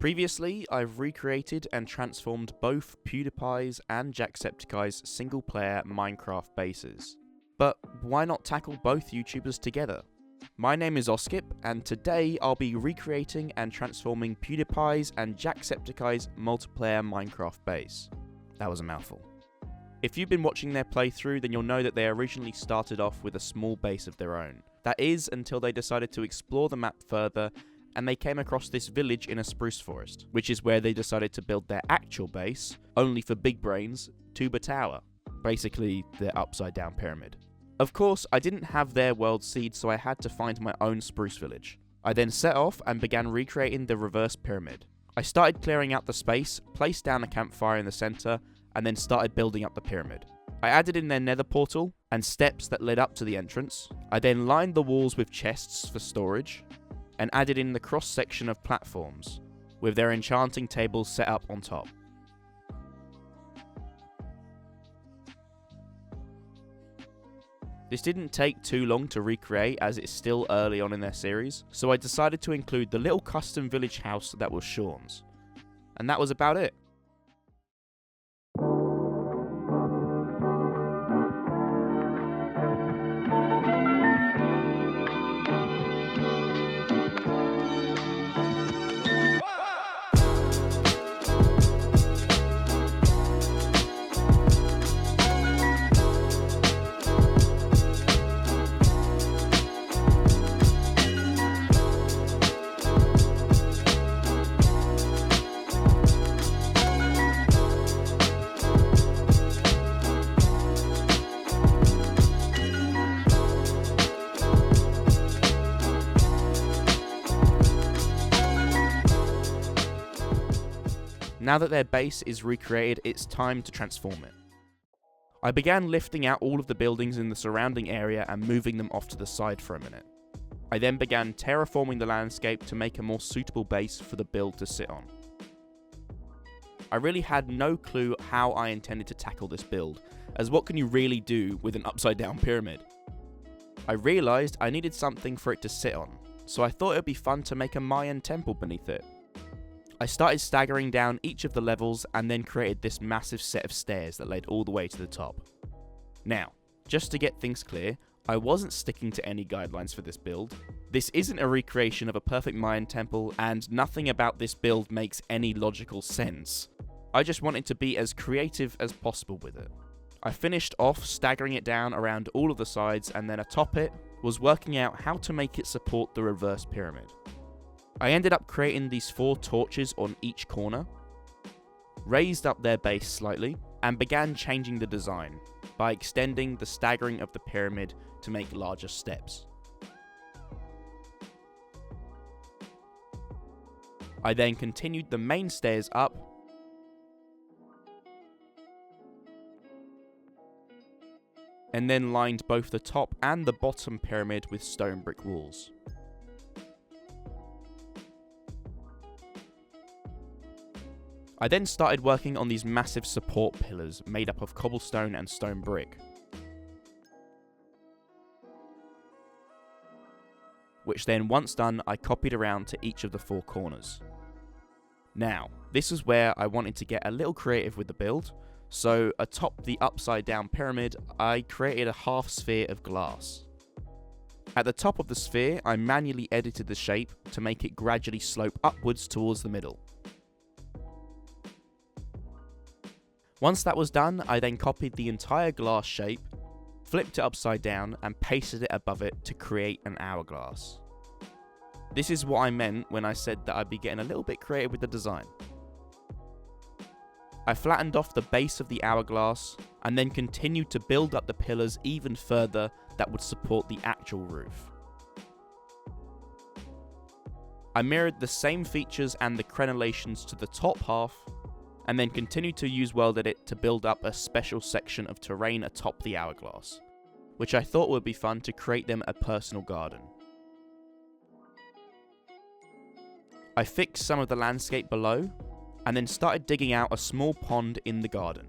Previously, I've recreated and transformed both Pewdiepie's and Jacksepticeye's single-player Minecraft bases. But why not tackle both YouTubers together? My name is Oskip, and today I'll be recreating and transforming Pewdiepie's and Jacksepticeye's multiplayer Minecraft base. That was a mouthful. If you've been watching their playthrough, then you'll know that they originally started off with a small base of their own. That is, until they decided to explore the map further, and they came across this village in a spruce forest, which is where they decided to build their actual base, only for big brains, Tuba Tower. Basically, their upside down pyramid. Of course, I didn't have their world seed, so I had to find my own spruce village. I then set off and began recreating the reverse pyramid. I started clearing out the space, placed down a campfire in the center, and then started building up the pyramid. I added in their nether portal and steps that led up to the entrance. I then lined the walls with chests for storage, and added in the cross section of platforms, with their enchanting tables set up on top. This didn't take too long to recreate, as it's still early on in their series, so I decided to include the little custom village house that was Sean's. And that was about it. Now that their base is recreated, it's time to transform it. I began lifting out all of the buildings in the surrounding area and moving them off to the side for a minute. I then began terraforming the landscape to make a more suitable base for the build to sit on. I really had no clue how I intended to tackle this build, as what can you really do with an upside down pyramid? I realised I needed something for it to sit on, so I thought it would be fun to make a Mayan temple beneath it. I started staggering down each of the levels and then created this massive set of stairs that led all the way to the top. Now, just to get things clear, I wasn't sticking to any guidelines for this build. This isn't a recreation of a perfect Mayan temple, and nothing about this build makes any logical sense. I just wanted to be as creative as possible with it. I finished off staggering it down around all of the sides, and then atop it was working out how to make it support the reverse pyramid. I ended up creating these 4 torches on each corner, raised up their base slightly, and began changing the design by extending the staggering of the pyramid to make larger steps. I then continued the main stairs up, and then lined both the top and the bottom pyramid with stone brick walls. I then started working on these massive support pillars made up of cobblestone and stone brick, which then, once done, I copied around to each of the 4 corners. Now, this is where I wanted to get a little creative with the build, so atop the upside down pyramid, I created a half sphere of glass. At the top of the sphere, I manually edited the shape to make it gradually slope upwards towards the middle. Once that was done, I then copied the entire glass shape, flipped it upside down, and pasted it above it to create an hourglass. This is what I meant when I said that I'd be getting a little bit creative with the design. I flattened off the base of the hourglass, and then continued to build up the pillars even further that would support the actual roof. I mirrored the same features and the crenellations to the top half, and then continued to use World Edit to build up a special section of terrain atop the hourglass, which I thought would be fun to create them a personal garden. I fixed some of the landscape below, and then started digging out a small pond in the garden,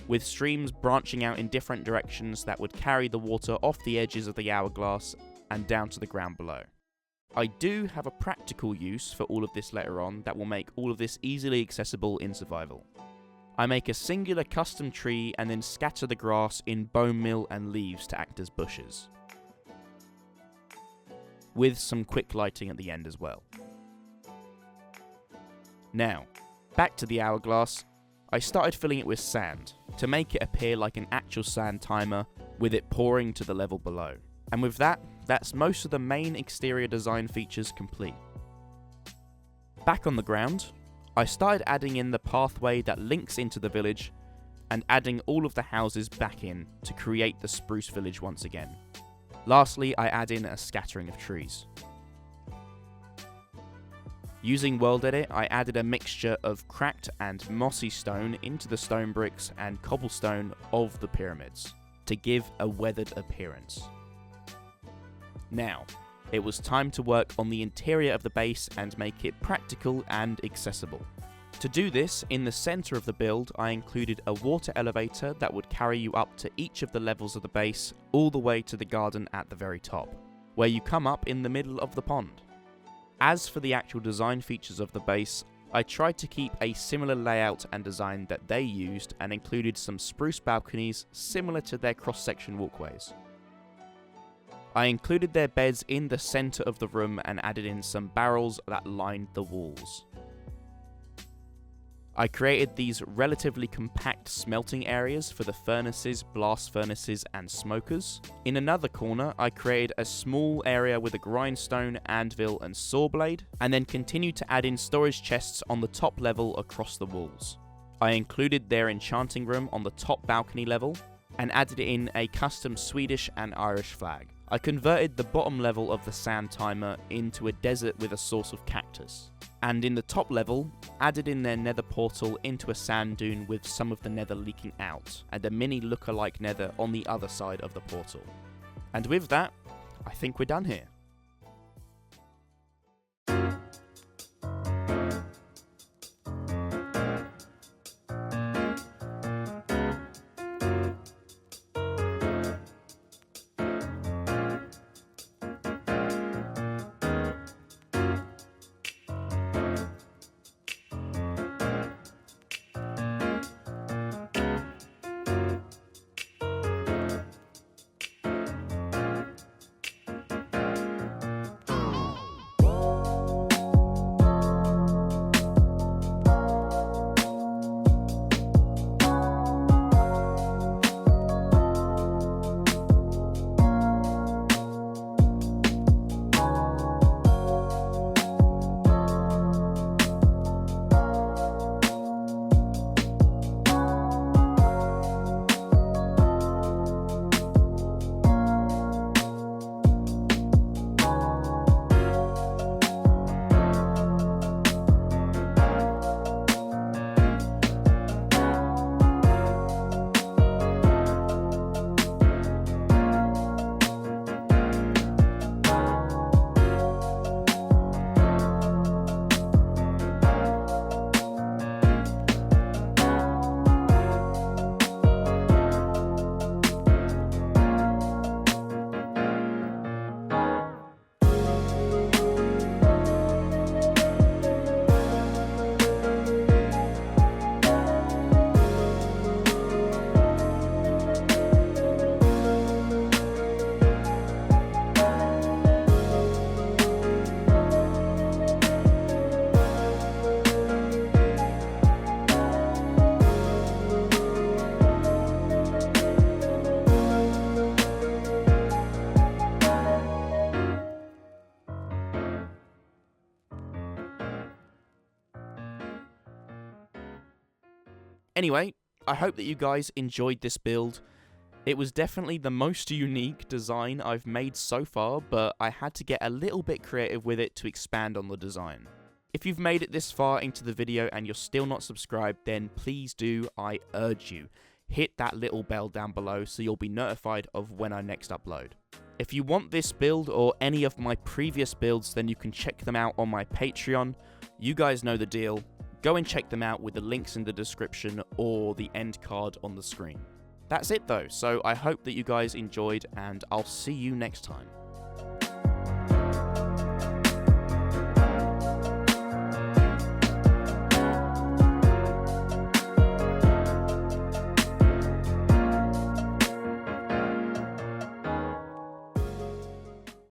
with streams branching out in different directions that would carry the water off the edges of the hourglass and down to the ground below. I do have a practical use for all of this later on that will make all of this easily accessible in survival. I make a singular custom tree and then scatter the grass in bone meal and leaves to act as bushes, with some quick lighting at the end as well. Now, back to the hourglass. I started filling it with sand to make it appear like an actual sand timer, with it pouring to the level below. And with that, that's most of the main exterior design features complete. Back on the ground, I started adding in the pathway that links into the village and adding all of the houses back in to create the spruce village once again. Lastly, I add in a scattering of trees. Using World Edit, I added a mixture of cracked and mossy stone into the stone bricks and cobblestone of the pyramids to give a weathered appearance. Now, it was time to work on the interior of the base and make it practical and accessible. To do this, in the centre of the build, I included a water elevator that would carry you up to each of the levels of the base, all the way to the garden at the very top, where you come up in the middle of the pond. As for the actual design features of the base, I tried to keep a similar layout and design that they used and included some spruce balconies similar to their cross-section walkways. I included their beds in the centre of the room and added in some barrels that lined the walls. I created these relatively compact smelting areas for the furnaces, blast furnaces and smokers. In another corner, I created a small area with a grindstone, anvil and saw blade, and then continued to add in storage chests on the top level across the walls. I included their enchanting room on the top balcony level, and added in a custom Swedish and Irish flag. I converted the bottom level of the sand timer into a desert with a source of cactus. And in the top level, added in their nether portal into a sand dune with some of the nether leaking out, and a mini lookalike nether on the other side of the portal. And with that, I think we're done here. Anyway, I hope that you guys enjoyed this build. It was definitely the most unique design I've made so far, but I had to get a little bit creative with it to expand on the design. If you've made it this far into the video and you're still not subscribed, then please do, I urge you. Hit that little bell down below so you'll be notified of when I next upload. If you want this build or any of my previous builds, then you can check them out on my Patreon. You guys know the deal. Go and check them out with the links in the description or the end card on the screen. That's it though, so I hope that you guys enjoyed and I'll see you next time.